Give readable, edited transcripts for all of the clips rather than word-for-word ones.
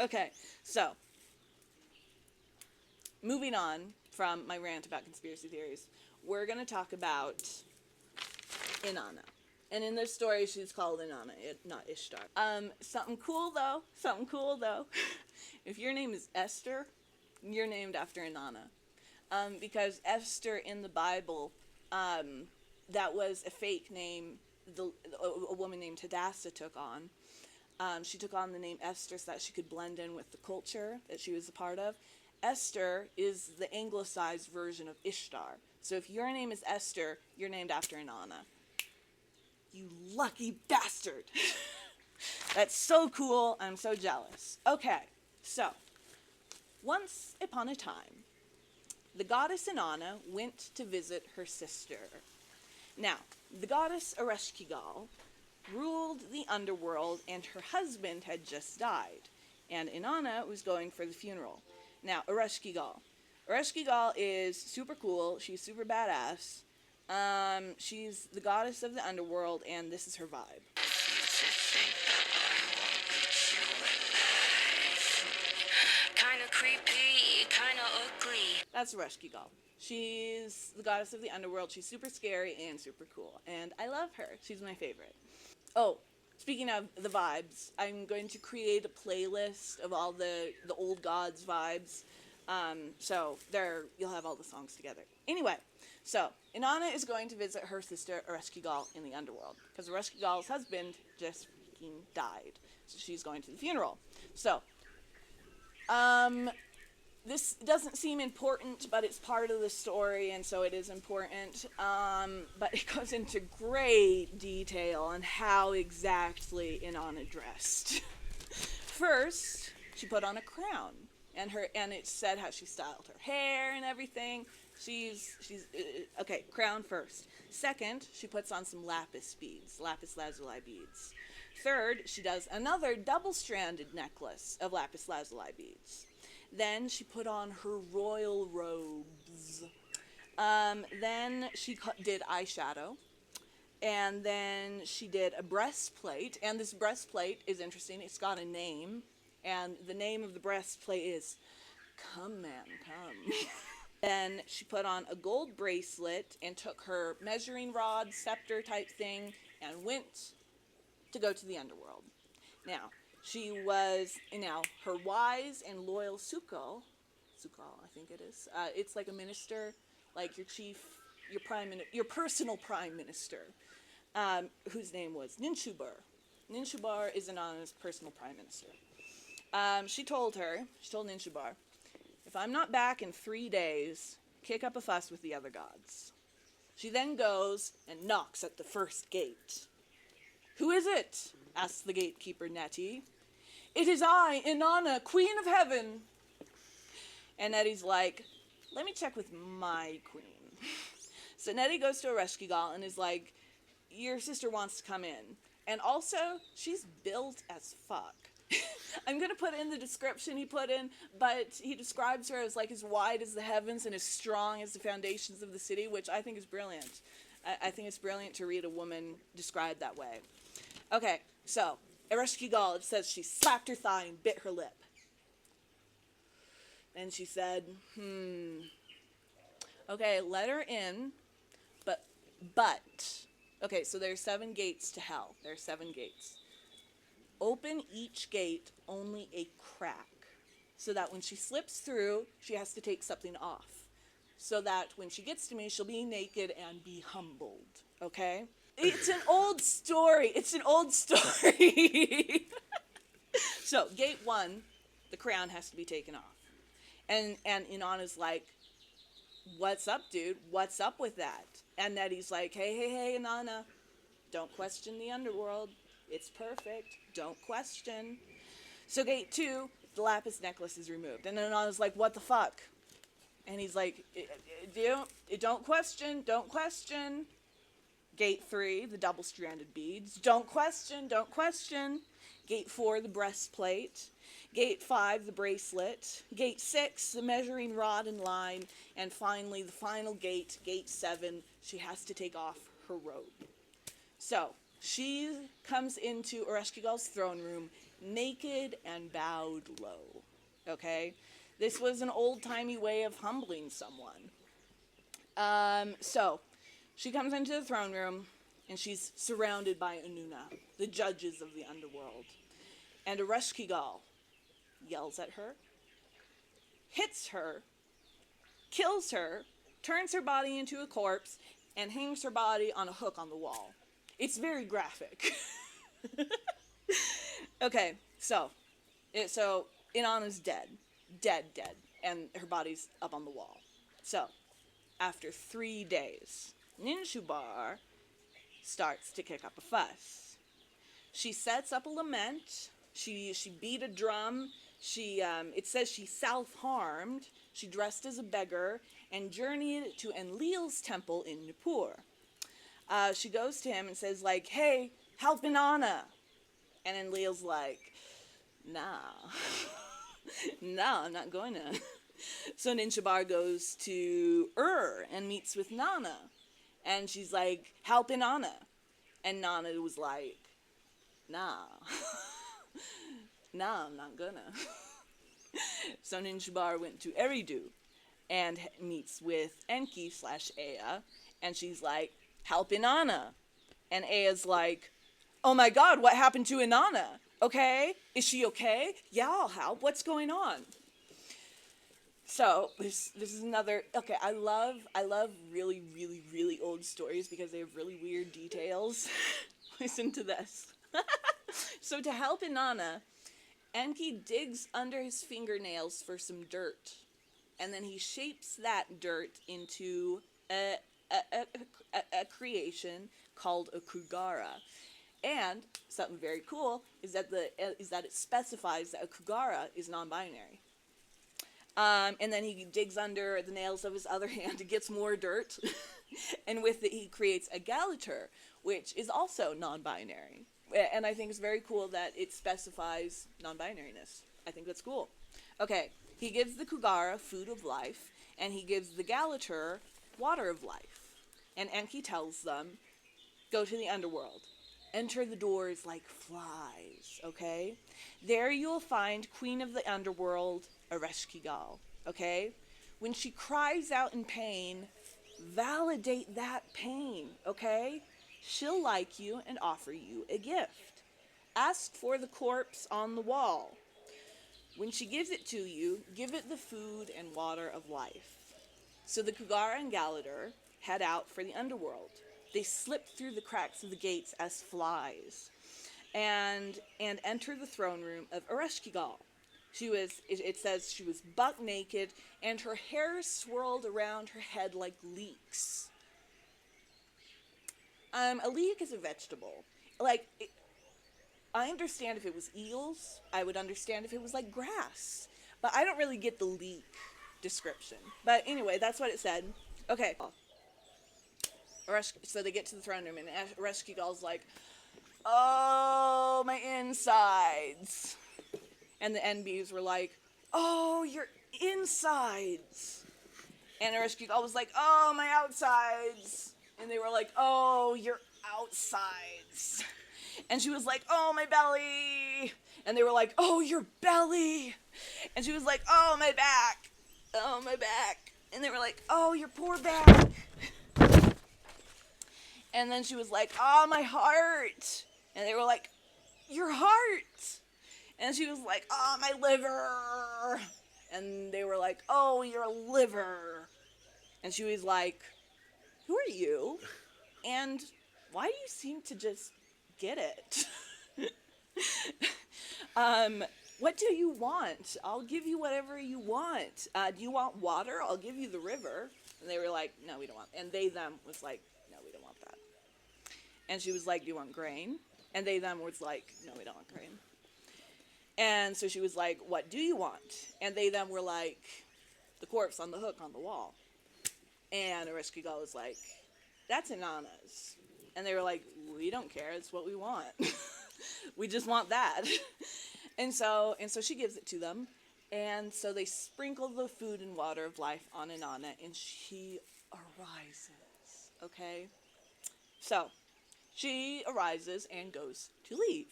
Okay, so moving on from my rant about conspiracy theories, we're going to talk about Inanna. And in this story, she's called Inanna, not Ishtar. Something cool though. Something cool though. If your name is Esther, you're named after Inanna. Because Esther in the Bible, that was a fake name a woman named Hadassah took on. She took on the name Esther so that she could blend in with the culture that she was a part of. Esther is the anglicized version of Ishtar. So if your name is Esther, you're named after Inanna. You lucky bastard. That's so cool. I'm so jealous. Okay, so once upon a time, the goddess Inanna went to visit her sister. Now, the goddess Erishkigal ruled the underworld, and her husband had just died, and Inanna was going for the funeral. Now, Erishkigal. Erishkigal is super cool. She's super badass. She's the goddess of the underworld, and this is her vibe. Kinda creepy, kinda ugly. That's Erishkigal. She's the goddess of the underworld. She's super scary and super cool, and I love her. She's my favorite. Oh, speaking of the vibes, I'm going to create a playlist of all the old gods vibes. So there, you'll have all the songs together. Anyway, so Inanna is going to visit her sister Ereshkigal in the underworld because Ereshkigal's husband just freaking died. So she's going to the funeral. So, this doesn't seem important, but it's part of the story, and so it is important. But it goes into great detail on how exactly Inanna dressed. First, she put on a crown, and it said how she styled her hair and everything. She's okay. Crown first. Second, she puts on some lapis beads, lapis lazuli beads. Third, she does another double-stranded necklace of lapis lazuli beads. Then she put on her royal robes. Then she did eyeshadow. And then she did a breastplate. And this breastplate is interesting. It's got a name. And the name of the breastplate is Come Man Come. Then she put on a gold bracelet and took her measuring rod, scepter type thing, and went to go to the underworld. Now, her wise and loyal Sukal, I think it is, it's like a minister, like your chief, your personal prime minister, whose name was Ninshubar. Ninshubar is Inanna's personal prime minister. She told Ninshubar, if I'm not back in 3 days, kick up a fuss with the other gods. She then goes and knocks at the first gate. Who is it? Asks the gatekeeper Nettie. It is I, Inanna, Queen of Heaven. And Nettie's like, let me check with my queen. So Nettie goes to Ereshkigal and is like, your sister wants to come in. And also, she's built as fuck. I'm going to put in the description he put in, but he describes her as like as wide as the heavens and as strong as the foundations of the city, which I think is brilliant. I think it's brilliant to read a woman described that way. Okay, so Ereshkigal, it says she slapped her thigh and bit her lip. Then she said, okay, let her in, but, okay, so there's 7 gates to hell. There are 7 gates. Open each gate only a crack, so that when she slips through, she has to take something off. So that when she gets to me, she'll be naked and be humbled, okay? It's an old story. So, gate 1, the crown has to be taken off. And Inanna's like, what's up, dude? What's up with that? And Nettie's like, hey, Inanna, don't question the underworld. It's perfect. Don't question. So gate 2, the lapis necklace is removed. And Inanna's like, what the fuck? And he's like, don't question. Gate 3, the double-stranded beads. Don't question. Gate 4, the breastplate. Gate 5, the bracelet. Gate 6, the measuring rod and line. And finally, the final gate, gate 7, she has to take off her robe. So, she comes into Ereshkigal's throne room naked and bowed low. Okay? This was an old-timey way of humbling someone. So, she comes into the throne room, and she's surrounded by Inanna, the judges of the underworld. And Erishkigal yells at her, hits her, kills her, turns her body into a corpse, and hangs her body on a hook on the wall. It's very graphic. Okay, so Inanna's dead, and her body's up on the wall. So, after 3 days, Ninjubar starts to kick up a fuss. She sets up a lament. She beat a drum. It says she self-harmed. She dressed as a beggar and journeyed to Enlil's temple in Nippur. She goes to him and says, like, hey, help Inanna. And Enlil's like, nah. No, I'm not going to. So Ninjubar goes to and meets with Nana. And she's like, help Inanna. And Nana was like, nah. Nah, I'm not gonna. So Ninjubar went to Eridu and meets with Enki/Ea. And she's like, help Inanna. And Ea's like, oh my god, what happened to Inanna? Okay? Is she okay? Yeah, I'll help. What's going on? So, this is another... Okay, I love really, really, really old stories because they have really weird details. Listen to this. So, to help Inanna, Enki digs under his fingernails for some dirt. And then he shapes that dirt into a creation called a Kugara. And something very cool is that it specifies that a Kugara is non-binary. And then he digs under the nails of his other hand and gets more dirt. And with it, he creates a Galater, which is also non-binary. And I think it's very cool that it specifies non-binariness. I think that's cool. Okay, he gives the Kugara food of life, and he gives the Galater water of life. And Enki tells them, go to the underworld. Enter the doors like flies, okay? There you'll find Queen of the Underworld, Erishkigal, okay? When she cries out in pain, validate that pain, okay? She'll like you and offer you a gift. Ask for the corpse on the wall. When she gives it to you, give it the food and water of life. So the Kugara and Galater head out for the underworld. They slip through the cracks of the gates as flies and enter the throne room of Erishkigal. It says she was buck naked and her hair swirled around her head like leeks. A leek is a vegetable. I understand if it was eels. I would understand if it was like grass. But I don't really get the leek description. But anyway, that's what it said. Okay. So they get to the throne room, and Erishkigal's like, oh, my insides. And the NBs were like, oh, your insides. And Erishkigal was like, oh, my outsides. And they were like, oh, your outsides. And she was like, oh, my belly. And they were like, oh, your belly. And she was like, oh, my back. Oh, my back. And they were like, oh, your poor back. And then she was like, oh, my heart. And they were like, your heart. And she was like, oh, my liver. And they were like, oh, your liver. And she was like, who are you? And why do you seem to just get it? What do you want? I'll give you whatever you want. Do you want water? I'll give you the river. And they were like, no, we don't want. And them was like, no, we don't want that. And she was like, do you want grain? And them was like, no, we don't want grain. And so she was like, what do you want? And them were like, the corpse on the hook on the wall. And Erishkigal was like, that's Inanna's. And they were like, we don't care. It's what we want. We just want that. And so she gives it to them. And so they sprinkle the food and water of life on Inanna, and she arises. Okay? So she arises and goes to leave.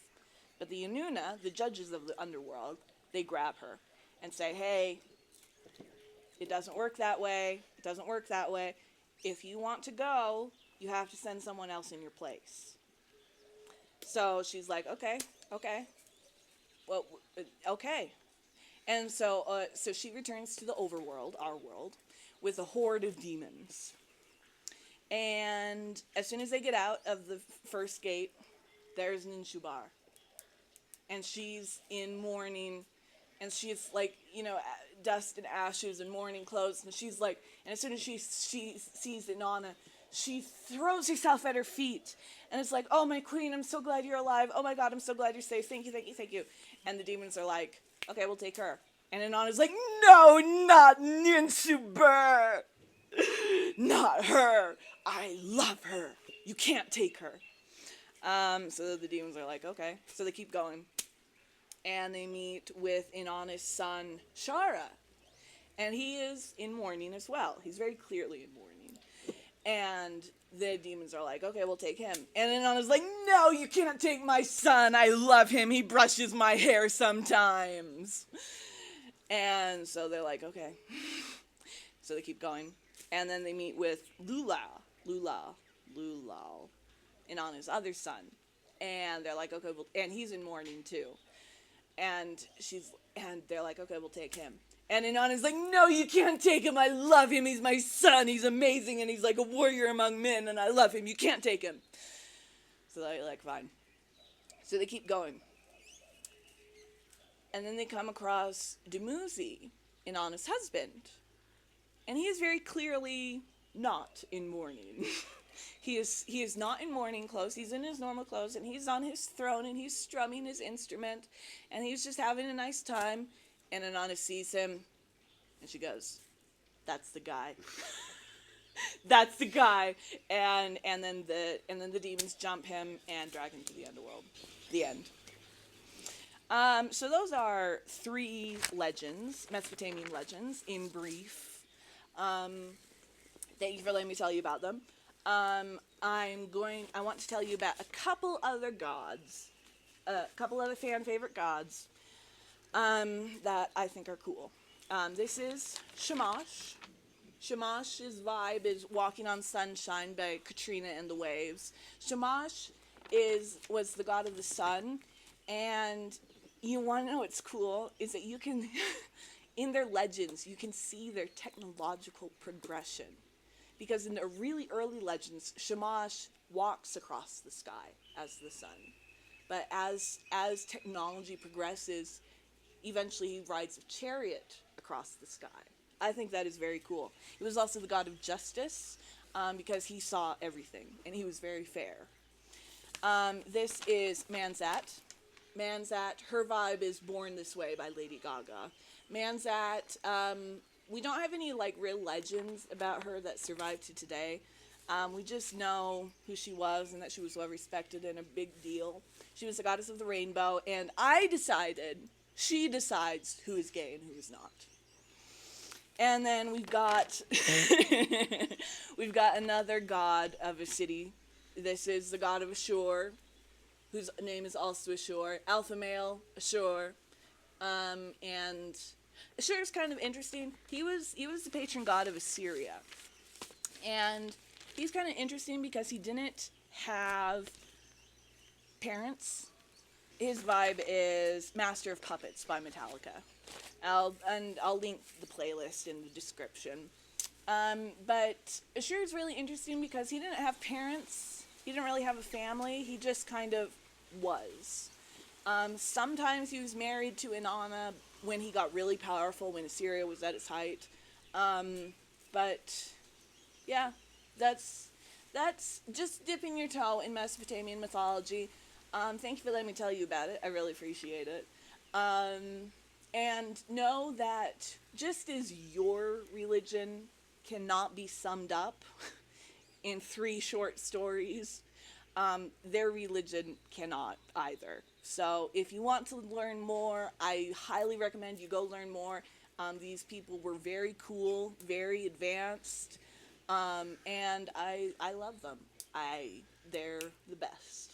But the Inanna, the judges of the underworld, they grab her and say, hey, it doesn't work that way. It doesn't work that way. If you want to go, you have to send someone else in your place. So she's like, okay. Well, okay. And so she returns to the overworld, our world, with a horde of demons. And as soon as they get out of the first gate, there's Ninshubar. And she's in mourning, and she's like, dust and ashes and mourning clothes. And she's like, and as soon as she sees Inanna, she throws herself at her feet. And it's like, oh, my queen, I'm so glad you're alive. Oh, my God, I'm so glad you're safe. Thank you. And the demons are like, okay, we'll take her. And Inanna's like, no, not Ninshubar. Not her. I love her. You can't take her. So the demons are like, okay. So they keep going. And they meet with Inanna's son, Shara. And he is in mourning as well. He's very clearly in mourning. And the demons are like, okay, we'll take him. And Inanna's like, no, you can't take my son. I love him. He brushes my hair sometimes. And so they're like, okay. So they keep going. And then they meet with Lulal, Inanna's other son. And they're like, okay, and he's in mourning too. And they're like, okay, we'll take him. And Inanna's like, no, you can't take him. I love him. He's my son. He's amazing. And he's like a warrior among men. And I love him. You can't take him. So they're like, fine. So they keep going. And then they come across Dumuzi, Inanna's husband. And he is very clearly not in mourning. He is not in mourning clothes. He's in his normal clothes, and he's on his throne, and he's strumming his instrument, and he's just having a nice time. And Inanna sees him, and she goes, "That's the guy. That's the guy." And then the demons jump him and drag him to the underworld. The end. So those are 3 legends, Mesopotamian legends, in brief. Thank you for letting me tell you about them. I want to tell you about a couple other gods, a couple other fan favorite gods, that I think are cool. This is Shamash. Shamash's vibe is Walking on Sunshine by Katrina and the Waves. Shamash was the god of the sun, and you want to know what's cool is that you can, in their legends, you can see their technological progression. Because in the really early legends, Shamash walks across the sky as the sun. But as technology progresses, eventually he rides a chariot across the sky. I think that is very cool. He was also the god of justice, because he saw everything, and he was very fair. This is Manzat. Manzat, her vibe is Born This Way by Lady Gaga. Manzat, we don't have any real legends about her that survived to today. We just know who she was and that she was well respected and a big deal. She was the goddess of the rainbow, and she decides who is gay and who is not. And then we've got another god of a city. This is the god of Ashur, whose name is also Ashur. Alpha male, Ashur. And Ashur is kind of interesting. He was the patron god of Assyria. And he's kind of interesting because he didn't have parents. His vibe is Master of Puppets by Metallica. I'll link the playlist in the description. But Ashur is really interesting because he didn't have parents. He didn't really have a family. He just kind of was. Sometimes he was married to Inanna when he got really powerful, when Assyria was at its height. But yeah, that's just dipping your toe in Mesopotamian mythology. Thank you for letting me tell you about it. I really appreciate it. And know that just as your religion cannot be summed up in 3 short stories, their religion cannot either. So if you want to learn more, I highly recommend you go learn more. These people were very cool, very advanced, and I love them. They're the best.